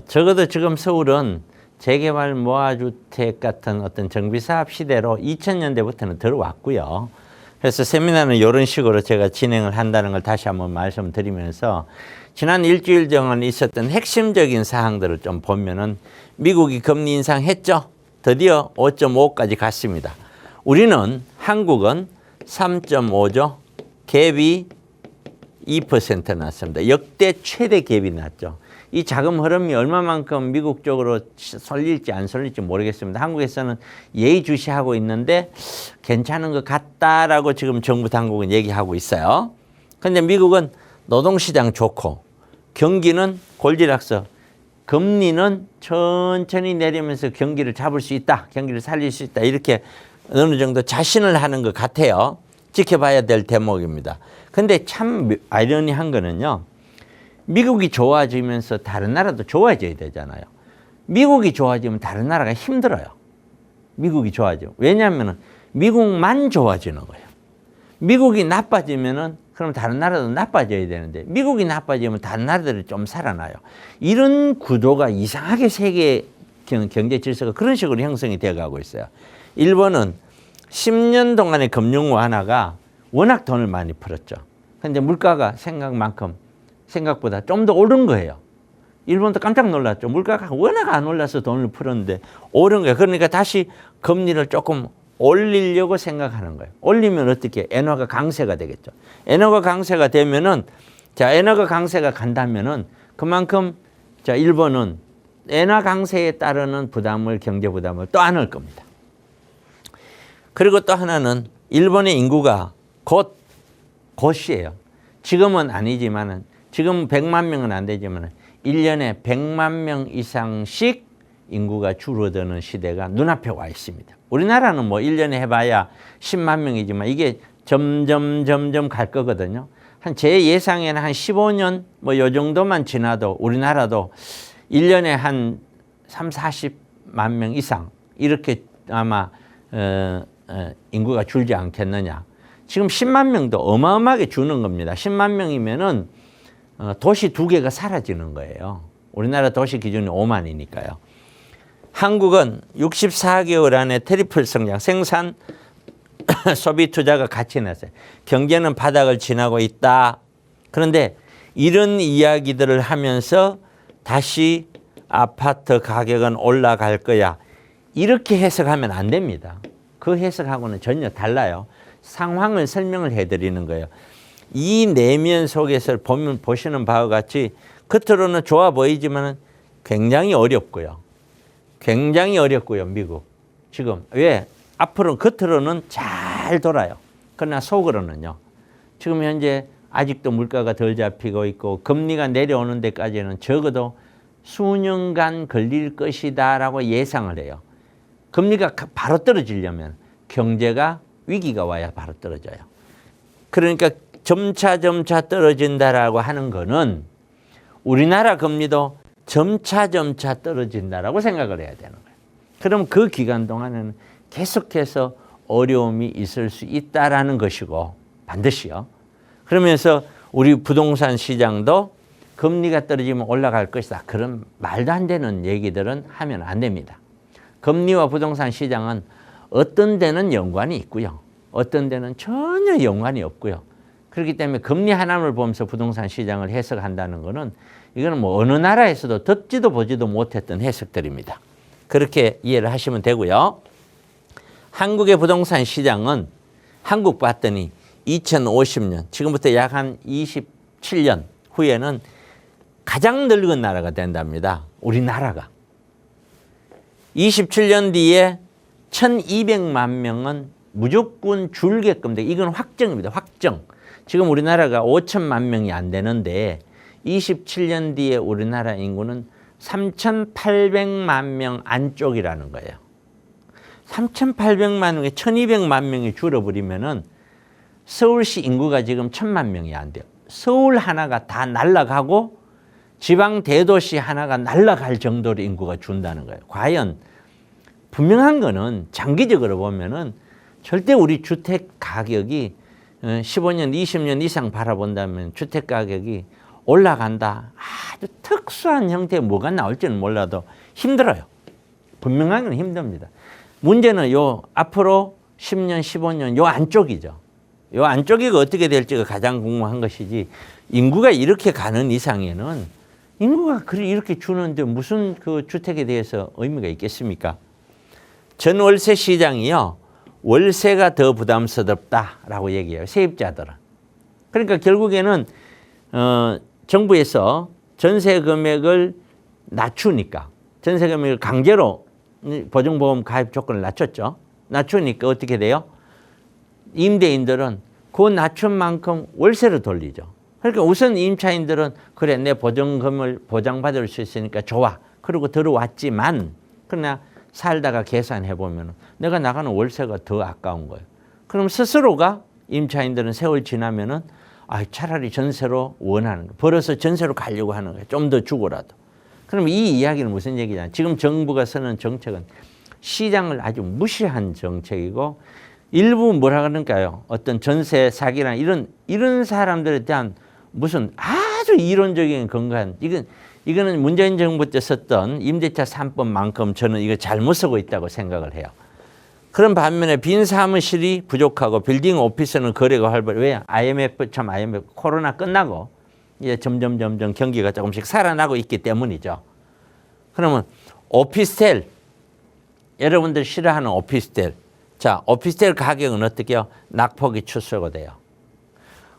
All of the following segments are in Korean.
적어도 지금 서울은 재개발 모아주택 같은 어떤 정비사업 시대로 2000년대부터는 들어왔고요. 그래서 세미나는 이런 식으로 제가 진행을 한다는 걸 다시 한번 말씀드리면서 지난 일주일 동안 있었던 핵심적인 사항들을 좀 보면은 미국이 금리 인상했죠. 드디어 5.5까지 갔습니다. 우리는 한국은 3.5죠. 갭이 2% 났습니다. 역대 최대 갭이 났죠. 이 자금 흐름이 얼마만큼 미국 쪽으로 쏠릴지 안 쏠릴지 모르겠습니다. 한국에서는 예의주시하고 있는데 괜찮은 것 같다라고 지금 정부 당국은 얘기하고 있어요. 그런데 미국은 노동시장 좋고 경기는 골디락스, 금리는 천천히 내리면서 경기를 잡을 수 있다, 경기를 살릴 수 있다, 이렇게 어느 정도 자신을 하는 것 같아요. 지켜봐야 될 대목입니다. 근데 참 아이러니한 거는요, 미국이 좋아지면서 다른 나라도 좋아져야 되잖아요. 미국이 좋아지면 다른 나라가 힘들어요. 미국이 좋아지면. 왜냐하면 미국만 좋아지는 거예요. 미국이 나빠지면은 그럼 다른 나라도 나빠져야 되는데 미국이 나빠지면 다른 나라들이 좀 살아나요. 이런 구도가 이상하게 세계 경제 질서가 그런 식으로 형성이 되어가고 있어요. 일본은 10년 동안의 금융 완화가 워낙 돈을 많이 풀었죠. 근데 물가가 생각보다 좀 더 오른 거예요. 일본도 깜짝 놀랐죠. 물가가 워낙 안 올라서 돈을 풀었는데 오른 거예요. 그러니까 다시 금리를 조금 올리려고 생각하는 거예요. 올리면 어떻게? 엔화가 강세가 되겠죠. 엔화가 강세가 되면은, 자, 엔화가 강세가 간다면은 그만큼, 자, 일본은 엔화 강세에 따르는 부담을, 경제 부담을 또 안을 겁니다. 그리고 또 하나는 일본의 인구가 곧이에요. 지금은 아니지만은, 지금 100만 명은 안 되지만은 1년에 100만 명 이상씩 인구가 줄어드는 시대가 눈앞에 와 있습니다. 우리나라는 뭐 1년에 해봐야 10만 명이지만 이게 점점 갈 거거든요. 제 예상에는 한 15년 뭐 요 정도만 지나도 우리나라도 1년에 한 3, 40만 명 이상 이렇게 아마 인구가 줄지 않겠느냐. 지금 10만 명도 어마어마하게 주는 겁니다. 10만 명이면은 도시 2개가 사라지는 거예요. 우리나라 도시 기준이 5만이니까요. 한국은 64개월 안에 트리플 성장, 생산, 소비, 투자가 같이 났어요. 경제는 바닥을 지나고 있다. 그런데 이런 이야기들을 하면서 다시 아파트 가격은 올라갈 거야. 이렇게 해석하면 안 됩니다. 그 해석하고는 전혀 달라요. 상황을 설명을 해드리는 거예요. 이 내면 속에서 보시는 바와 같이 겉으로는 좋아 보이지만 굉장히 어렵고요. 굉장히 어렵고요, 미국. 지금 왜? 앞으로는 겉으로는 잘 돌아요. 그러나 속으로는요. 지금 현재 아직도 물가가 덜 잡히고 있고 금리가 내려오는 데까지는 적어도 수년간 걸릴 것이다라고 예상을 해요. 금리가 바로 떨어지려면 경제가 위기가 와야 바로 떨어져요. 그러니까 점차 떨어진다라고 하는 거는 우리나라 금리도 점차 떨어진다라고 생각을 해야 되는 거예요. 그럼 그 기간 동안에는 계속해서 어려움이 있을 수 있다라는 것이고 반드시요. 그러면서 우리 부동산 시장도 금리가 떨어지면 올라갈 것이다. 그런 말도 안 되는 얘기들은 하면 안 됩니다. 금리와 부동산 시장은 어떤 데는 연관이 있고요. 어떤 데는 전혀 연관이 없고요. 그렇기 때문에 금리 하나를 보면서 부동산 시장을 해석한다는 것은 이거는 뭐 어느 나라에서도 듣지도 보지도 못했던 해석들입니다. 그렇게 이해를 하시면 되고요. 한국의 부동산 시장은 한국 봤더니 2050년, 지금부터 약 한 27년 후에는 가장 늙은 나라가 된답니다. 우리나라가. 27년 뒤에 1200만 명은 무조건 줄게끔 돼. 이건 확정입니다. 확정. 지금 우리나라가 5천만 명이 안 되는데 27년 뒤에 우리나라 인구는 3,800만 명 안쪽이라는 거예요. 3,800만 명에 1,200만 명이 줄어버리면은 서울시 인구가 지금 1,000만 명이 안 돼요. 서울 하나가 다 날아가고 지방 대도시 하나가 날아갈 정도로 인구가 준다는 거예요. 과연 분명한 거는 장기적으로 보면은 절대 우리 주택 가격이 15년, 20년 이상 바라본다면 주택 가격이 올라간다. 아주 특수한 형태의 뭐가 나올지는 몰라도 힘들어요. 분명하게는 힘듭니다. 문제는 요 앞으로 10년, 15년 요 안쪽이죠. 요 안쪽이 어떻게 될지가 가장 궁금한 것이지, 인구가 이렇게 가는 이상에는 인구가 이렇게 주는데 무슨 그 주택에 대해서 의미가 있겠습니까? 전월세 시장이요, 월세가 더 부담스럽다라고 얘기해요, 세입자들은. 그러니까 결국에는 정부에서 전세 금액을 낮추니까, 전세 금액을 강제로 보증보험 가입 조건을 낮췄죠. 낮추니까 어떻게 돼요? 임대인들은 그 낮춘 만큼 월세로 돌리죠. 그러니까 우선 임차인들은 그래, 내 보증금을 보장받을 수 있으니까 좋아, 그리고 들어왔지만, 그러나 살다가 계산해 보면 내가 나가는 월세가 더 아까운 거예요. 그럼 스스로가, 임차인들은 세월 지나면은 차라리 전세로 원하는 거, 벌어서 전세로 가려고 하는 거예요. 좀 더 주고라도. 그럼 이 이야기는 무슨 얘기냐? 지금 정부가 쓰는 정책은 시장을 아주 무시한 정책이고, 일부 뭐라 그러는가요? 어떤 전세 사기나 이런 사람들에 대한 무슨 아주 이론적인 근거한, 이거는 문재인 정부 때 썼던 임대차 3법만큼 저는 이거 잘못 쓰고 있다고 생각을 해요. 그런 반면에 빈 사무실이 부족하고 빌딩 오피스는 거래가 활발해. 왜? IMF 코로나 끝나고 이제 점점 경기가 조금씩 살아나고 있기 때문이죠. 그러면 오피스텔, 여러분들 싫어하는 오피스텔. 자, 오피스텔 가격은 어떻게요? 낙폭이 축소가 돼요.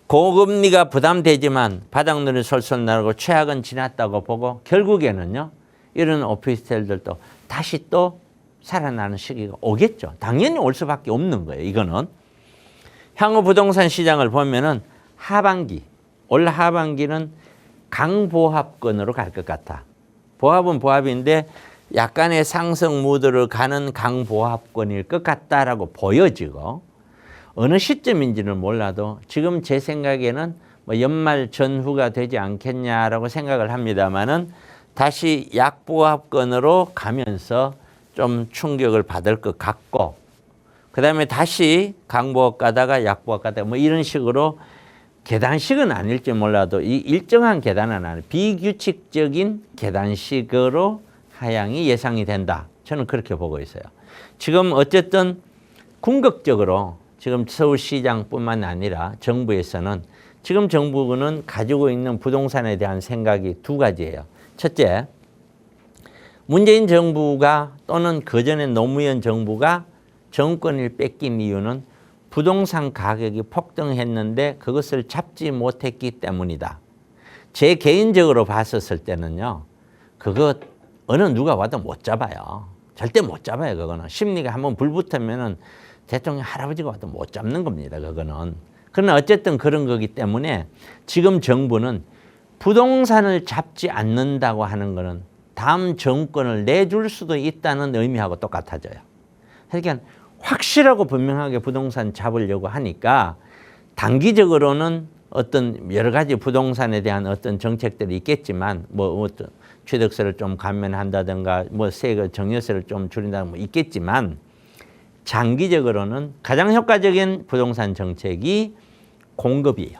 고금리가 부담되지만 바닥눈이 솔솔 나고 최악은 지났다고 보고, 결국에는요, 이런 오피스텔들도 다시 또 살아나는 시기가 오겠죠. 당연히 올 수밖에 없는 거예요. 이거는 향후 부동산 시장을 보면은 올 하반기는 강보합권으로 갈 것 같아. 보합은 보합인데 약간의 상승 무드를 가는 강보합권일 것 같다라고 보여지고, 어느 시점인지는 몰라도 지금 제 생각에는 뭐 연말 전후가 되지 않겠냐라고 생각을 합니다만은, 다시 약보합권으로 가면서 좀 충격을 받을 것 같고, 그 다음에 다시 강보합 가다가 약보합 가다가 뭐 이런 식으로, 계단식은 아닐지 몰라도 이 일정한 계단은 아니에요. 비규칙적인 계단식으로 하향이 예상이 된다. 저는 그렇게 보고 있어요. 지금 어쨌든 궁극적으로 지금 서울시장뿐만 아니라 정부에서는, 지금 정부는 가지고 있는 부동산에 대한 생각이 두 가지예요. 첫째, 문재인 정부가 또는 그전에 노무현 정부가 정권을 뺏긴 이유는 부동산 가격이 폭등했는데 그것을 잡지 못했기 때문이다. 제 개인적으로 봤었을 때는요, 그거 어느 누가 와도 못 잡아요. 절대 못 잡아요. 그거는 심리가 한번 불붙으면은 대통령 할아버지가 와도 못 잡는 겁니다. 그거는. 그러나 어쨌든 그런 거기 때문에 지금 정부는 부동산을 잡지 않는다고 하는 거는 다음 정권을 내줄 수도 있다는 의미하고 똑같아져요. 그러니까 확실하고 분명하게 부동산 잡으려고 하니까 단기적으로는 어떤 여러 가지 부동산에 대한 어떤 정책들이 있겠지만, 뭐 취득세를 좀 감면한다든가 뭐 세금 증여세를 좀 줄인다든가 뭐 있겠지만, 장기적으로는 가장 효과적인 부동산 정책이 공급이에요.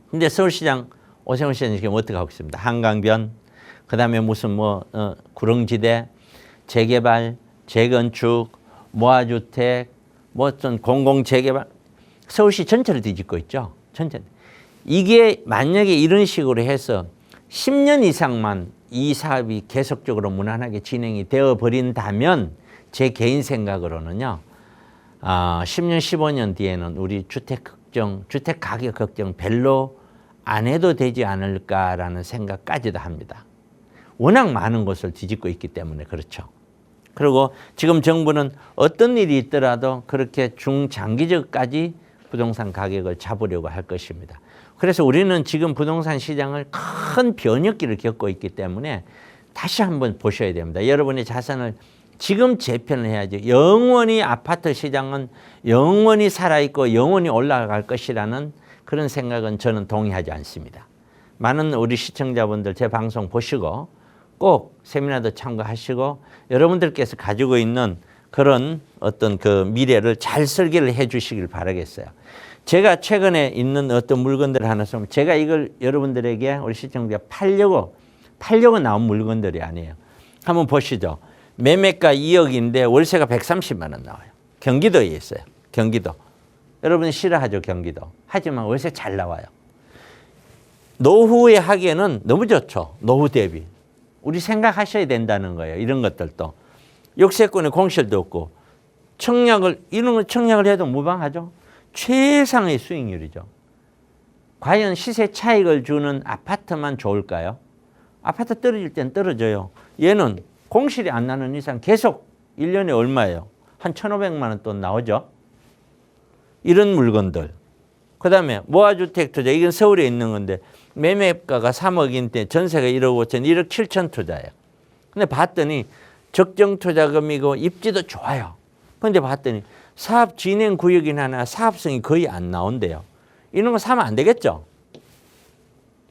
근데 서울시장 오세훈 시장이 지금 어떻게 하고 있습니다. 한강변, 그다음에 무슨 구릉지대, 재개발, 재건축, 모아주택, 뭐 어떤 공공재개발, 서울시 전체를 뒤집고 있죠. 전체. 이게 만약에 이런 식으로 해서 10년 이상만 이 사업이 계속적으로 무난하게 진행이 되어버린다면, 제 개인 생각으로는요, 10년, 15년 뒤에는 우리 주택 가격 걱정 별로 안 해도 되지 않을까라는 생각까지도 합니다. 워낙 많은 것을 뒤집고 있기 때문에 그렇죠. 그리고 지금 정부는 어떤 일이 있더라도 그렇게 중장기적까지 부동산 가격을 잡으려고 할 것입니다. 그래서 우리는 지금 부동산 시장을 큰 변혁기를 겪고 있기 때문에 다시 한번 보셔야 됩니다. 여러분의 자산을 지금 재편을 해야죠. 영원히 아파트 시장은 영원히 살아있고 영원히 올라갈 것이라는 그런 생각은 저는 동의하지 않습니다. 많은 우리 시청자분들 제 방송 보시고 꼭 세미나도 참가하시고 여러분들께서 가지고 있는 그런 어떤 그 미래를 잘 설계를 해 주시길 바라겠어요. 제가 최근에 있는 어떤 물건들을 하나 쓰면 제가 이걸 여러분들에게 우리 시청자 팔려고 나온 물건들이 아니에요. 한번 보시죠. 매매가 2억인데 월세가 130만 원 나와요. 경기도에 있어요. 경기도. 여러분 싫어하죠, 경기도. 하지만 월세 잘 나와요. 노후에 하기에는 너무 좋죠. 노후 대비. 우리 생각하셔야 된다는 거예요. 이런 것들도. 역세권에 공실도 없고 이런 걸 청약을 해도 무방하죠. 최상의 수익률이죠. 과연 시세 차익을 주는 아파트만 좋을까요? 아파트 떨어질 땐 떨어져요. 얘는 공실이 안 나는 이상 계속 1년에 얼마예요? 한 1,500만 원 돈 나오죠. 이런 물건들. 그 다음에 모아주택 투자. 이건 서울에 있는 건데 매매가가 3억인데 전세가 1억 5천, 1억 7천 투자예요. 근데 봤더니 적정 투자금이고 입지도 좋아요. 근데 봤더니 사업 진행 구역이나 하나 사업성이 거의 안 나온대요. 이런 거 사면 안 되겠죠?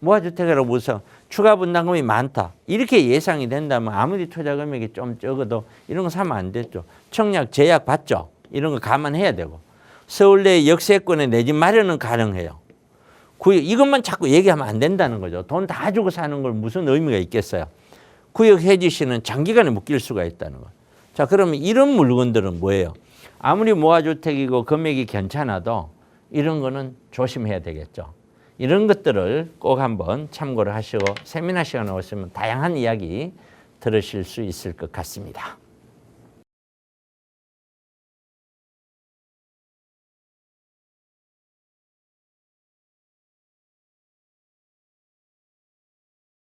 모아주택이라고 무서 추가 분담금이 많다. 이렇게 예상이 된다면 아무리 투자 금액이 좀 적어도 이런 거 사면 안 되죠. 청약 제약 받죠. 이런 거 감안해야 되고. 서울 내 역세권에 내 집 마련은 가능해요. 구역 이것만 자꾸 얘기하면 안 된다는 거죠. 돈 다 주고 사는 걸 무슨 의미가 있겠어요. 구역 해지 시는 장기간에 묶일 수가 있다는 거. 자, 그러면 이런 물건들은 뭐예요? 아무리 모아주택이고 금액이 괜찮아도 이런 거는 조심해야 되겠죠. 이런 것들을 꼭 한번 참고를 하시고 세미나 시간에 오시면 다양한 이야기 들으실 수 있을 것 같습니다.